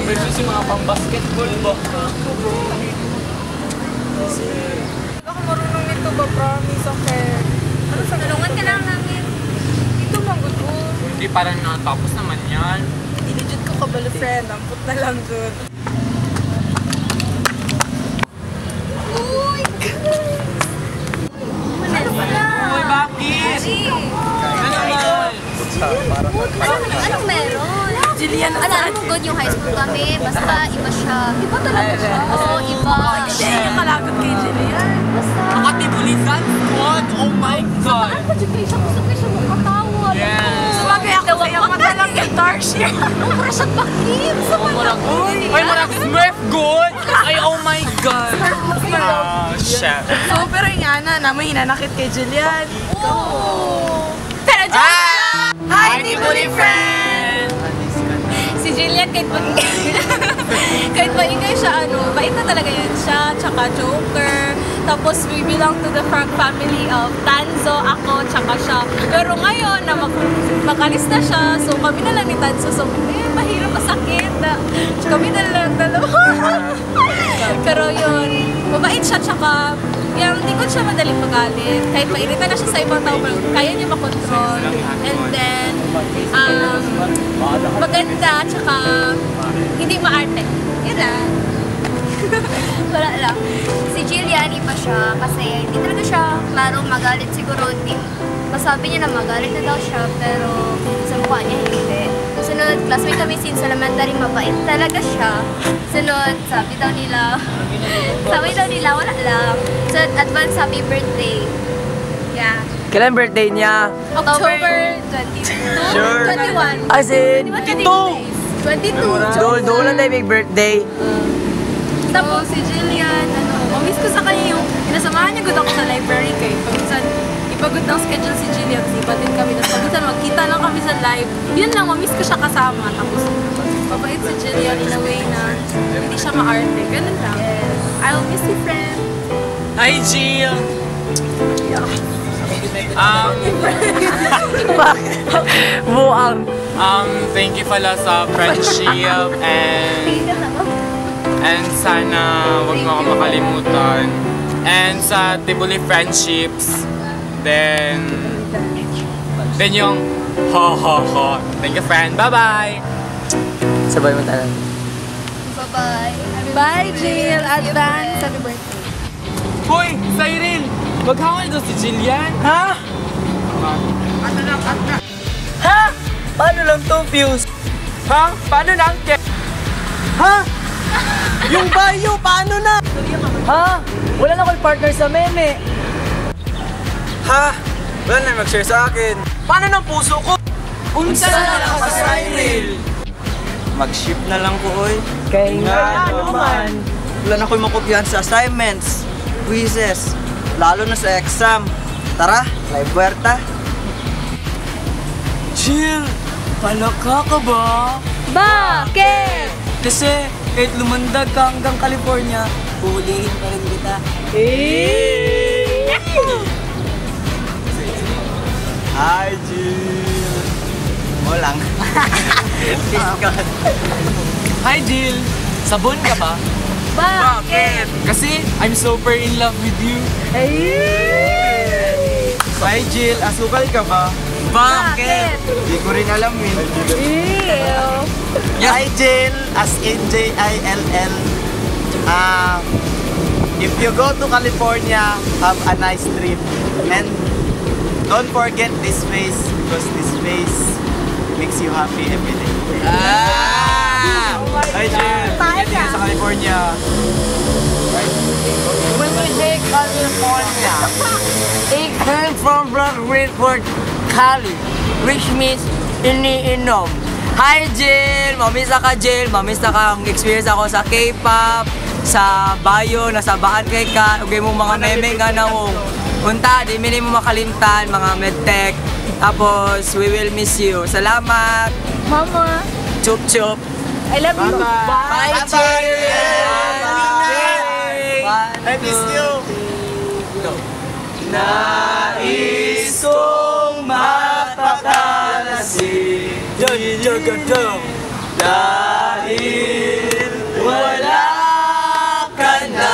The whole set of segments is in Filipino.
Versus yung mga pang-basketball ba? Ako marunong nito ba, promise, okay? Ano sa tulungan ka lang namin? Ito manggod ko. Hindi, parang natapos naman yan. Hindi legit ko kabalo friend, amput na lang dun. Uy! Ano pala? Uy, bakit? Ano naman? Anong meron? Jillian, Alam mo, good yung high school kami. Basta iba siya. Iba talaga siya. Oo, iba. Hindi yung kalagot kay Jillian. Basta. Makatibulisan? What? Oh my God! Ano siya? Gusto ko siya makatawa. Yes! Sabagay ako sa'yo, madalang guitar siya. Mura siya bakit? Sa Marag, ay, marag Smurf good! Ay, oh my God! Oh, shit. So, pero yung ana, namin hinanakit kay Jillian. Oo. Pero Ah! Hi, Tibuli friend! Si Jillian, kahit maingay siya, bait na talaga yan siya, tsaka joker. Tapos we belong to the family of Tanzo, ako, tsaka siya. Pero ngayon, na makalis na siya, so kami na lang ni Tanzo. So, mahirap, masakit. Kami na lang dalawa. Pero yun, mabait siya, tsaka hindi ko siya madaling magalit. Kahit mairita na siya sa ibang tao, kaya niya makontrol. And then, maganda, tsaka hindi maarte. Yun lang. Wala lang. Si Jillian, iba siya kasi hindi talaga siya marong magalit siguro. Masabi niya na magalit na daw siya pero sa mukha niya hindi. Sunod, classmate kami since elementary, mabait talaga siya. Sunod, sabi daw nila, wala lang. So, advance happy birthday. Yeah. Kailan birthday niya? October 22. Sure. 21. As in, 22. doon lang tayo big birthday. Tapos si Jillian, mamiss ko sa kanya yung pinasamahan niya good ako sa library kay paminsan ipagod ng schedule si Jillian kasi iba din kami. Tapos paminsan magkita lang kami sa live. Yun lang, mamiss ko siya kasama. Tapos mabait si Jillian in a way na hindi siya maarte. Ganun lang. Yes. I'll miss you, friend. Hi, Jill! Buang. Thank you pala sa friendship and sana wag mo ako makalimutan. And sa Tibuli friendships, then yung ho ho ho. Thank you, friend. Bye-bye! Sabay mo tayo. Bye-bye. Bye, Jill! Advance happy birthday. Hoy! Cyril! Maghawal daw si Jillian! Ha? Ha? Paano lang to, Fuse? Ha? Paano na ang Ha? Yung bayo, paano na? Ha? Wala na akong partner sa meme. Ha? Wala na mag-share sa akin. Paano ng puso ko? Unsa na lang ka, Cyril? Mag-ship na lang ko, oy. Kaya nga naman. Wala na ko'y makopyahan sa assignments, quizzes, lalo na sa exam. Tara, live puerta. Chill! Palaka ka ba? Bakit? Kasi kahit lumandag ka hanggang California, huhulihin pa rin kita. Hi, Jill! Mo lang. Peace God. Hi, Jill! Sabon ka ba? Bakit? Kasi I'm super in love with you. Hi, Jill! Asukal ka ba? Bakit? Di ko rin alam eh. Ew. Hi, Jill! As in J-I-L-L. If you go to California, have a nice trip. And don't forget this face, because this face makes you happy every day. Hi, Jill! Ingat din sa California. When we say California, it came from Redford, Cali, which means iniinom. Hi, Jill! Mamisa ka, Jill. Mamisa ka ang experience ako sa K-pop, sa Bayo, nasa Baan kay ka. Okay mo mga meme nga na mo. Punta, di mini mo makalimtan, mga medtech. Tapos, we will miss you. Salamat! Mama. Chup chup! I love you. Bye, Jill! I miss you. Nais kong mapakalasin dahil wala ka na.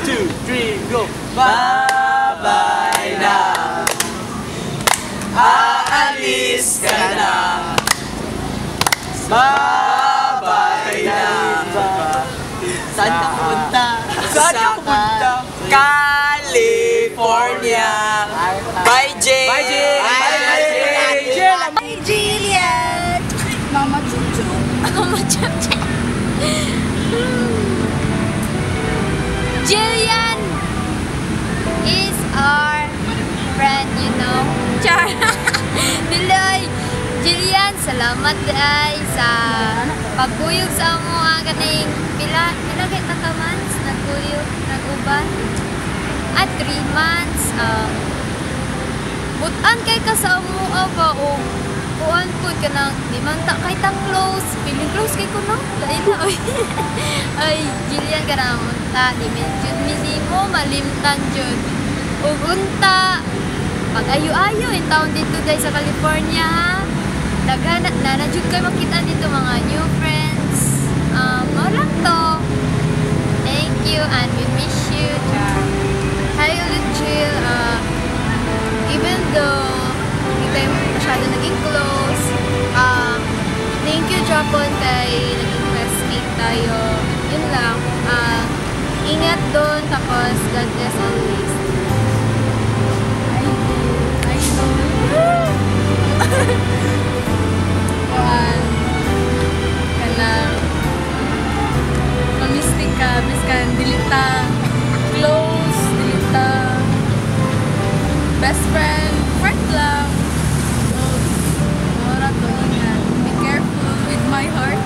1, 2, 3, go! Bye-bye na. Aalis ka na. Bye-bye na. Saan ka punta? Saan ka punta? California. Bye, Jay. Bye, Jay. Bye, Jay. Hi, Juliet! Mama Chuchu. Mama Chuchu. Jillian is our friend, you know. Char. Biloy. Jillian, salamat ay sa pagkuyog sa amo ang kaning pila kay ka months nagkuyog, naguban. At 3 months. Butan kay ka sa amo ba o kuan po ka na di man ta kay ta close. Feeling close kay ko no. Lain na oy. Ay, Jillian ka na munta di medyo misimo malimtan jud. Ug unta pag-ayo-ayo in town dito day sa California ha. Daghan na jud kay makita dito mga new friends. Mao lang to. Thank you and we miss you. Hi ulit Jill. Even though hindi tayo masyado naging close, thank you Japon kay naging classmate tayo. Yun lang. Ingat doon tapos God bless always. I know. Kanang mamistik ka, miskan dilita, close, dilita, best friend, friend lang. Ora to ingat. Be careful with my heart.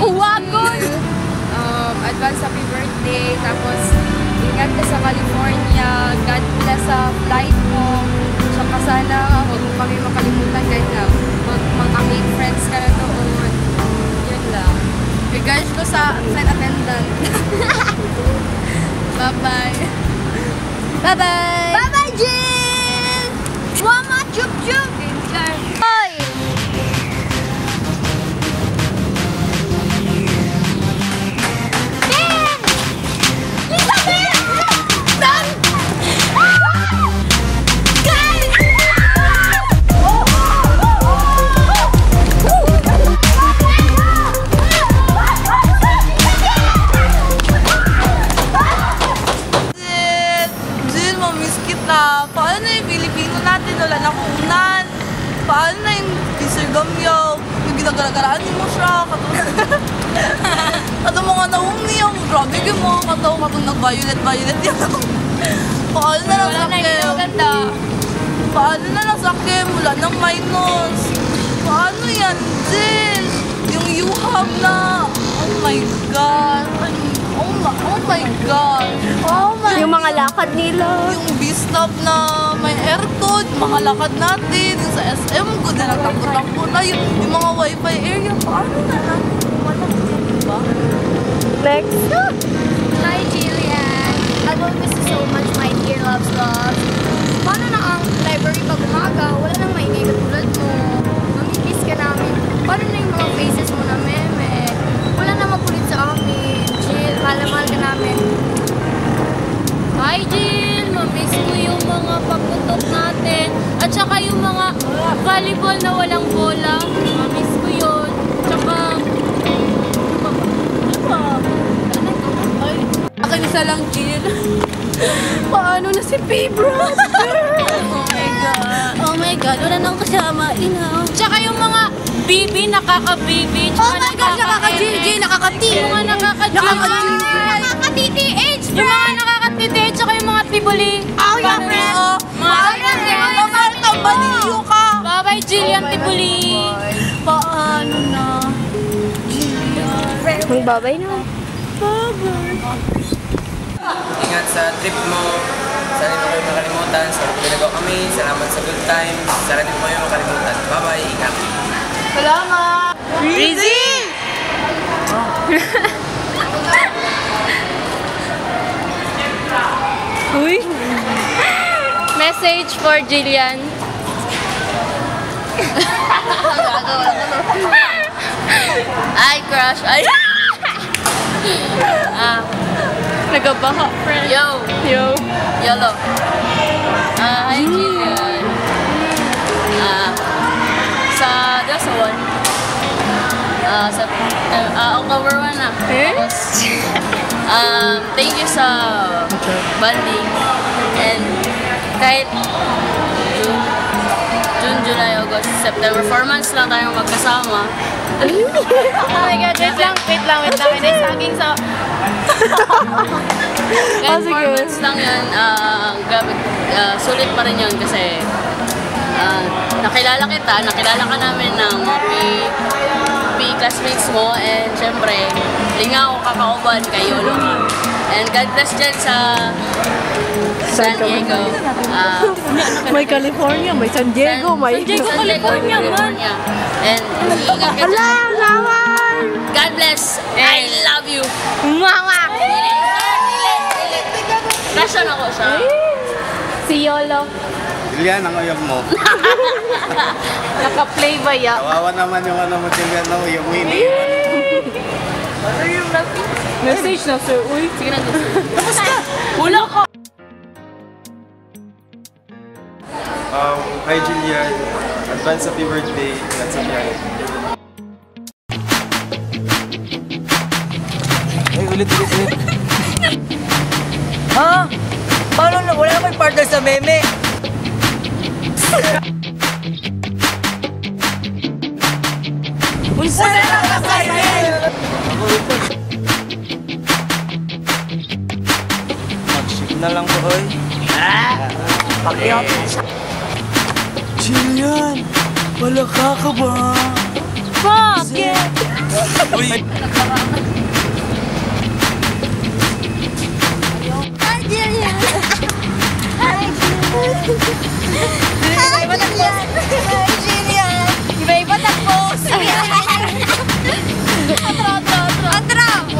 Uwagod! Advance happy birthday. Tapos, ingat ka sa California. God bless sa flight mo. Saka sana, huwag mo kami makalimutan kahit na mag-make friends ka na doon. Yun lang. Regards ko sa flight attendant. Bye-bye. Bye-bye! Bye-bye, Jill! Mama, chup-chup! Hoy! Ben! Lisa, Ben! Ben! Guys! Jill, mamiss kita. Paano na yung Pilipino natin? Wala na kunan. Paano na yung Sir Gamyaw? Yung ginagaragaraan mo siya. Kato mga naungi yung grabe ka mo. Kato nag-violet yun. Paano na lang Wala na sakit? yung maganda. Paano na lang sakit? Wala nang minus. Paano yan, Jill? Yung you have na. Oh my God. Oh my God. Oh my Yung mga lakad nila. Yung B-stop na may aircon, mga lakad natin, yung sa SM, good na nagtakbo-takbo na, yung mga wifi area, paano na lang? Wala ko dyan, diba? Next. Hi, Jillian. I will miss you so much, my dear loves. Paano na ang library pag umaga? Wala nang maingay katulad mo. Mamimiss ka namin. Paano na yung mga faces mo na meme? Wala na makulit sa amin. Jill, mahal ka namin. Hi, Jill! Mamiss ko yung mga pagputok natin. At saka yung mga volleyball na walang bola. Mamiss ko yun. Tsaka... Akin isa lang, Jill. Paano na si P-Brother? Oh my God. Oh my God, wala nang kasama. Inaw. Tsaka yung mga bibi, nakaka-bibi. Oh my God, nakaka-GG, nakaka-T. Yung mga nakaka-GG. Nakaka-TTH, friend. Yung mga nakaka-TTH, tsaka yung mga tibuli. Oh, yung friend. Mga tambaliyo ka. Bye-bye, Jillian Tibuli. Paano na? Jillian. Magbabay na. Ingat sa trip mo. Sana hindi mo kayo makalimutan. Sa pinagawa kami. Salamat sa good time. Sana hindi mo kayo makalimutan. Bye-bye. Ingat. Salamat! Rizzy! message for Jillian. Ay, crush. Ay. Nagabaha, friend. Yo. Yolo. Hi, Jillian. That's the one. October 1 na. Tapos, thank you sa bonding. And kahit June, July, August, September, 4 months lang tayong magkasama. Oh my God, wait lang. Hindi saging sa... Kahit 4 months lang yan, sulit pa rin yun kasi nakilala ka namin ng mga classmates mo, and syempre, lingaw, kakauban, kayo ka. And God bless dyan sa San Diego. May California, may San Diego, may... San Diego, California. And ingat ka dyan. God bless. I love you. Mama! Crush ako siya. Si Yolo. Jillian, ang uyab mo. Naka-play ba ya? Kawawa naman yung ano mo, Jillian, ang uyab mo. Message na, sir. Uy, sige na. Tapos ka. Hula ko. Hi Jillian, advance happy birthday. That's a plan. Ay, ulit. Ha? Paano na? Wala na may partner sa meme. Unsa na lang kasayin? Mag-ship na lang po, oy. Pakiyot. Jillian, wala ka ba? Bakit? Uy! Hi, Jillian. Hi, Jillian. Iba-iba na post. Atro. 1,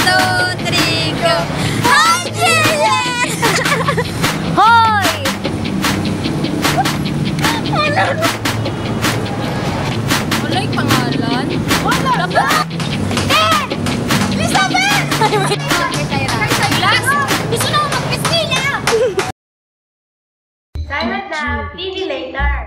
2, 3, go. Hi, Jillian. Hoy! Wala yung pangalan? Wala. Ben! Elizabeth! Gusto na ako mag-piscina! Silent now, TV later.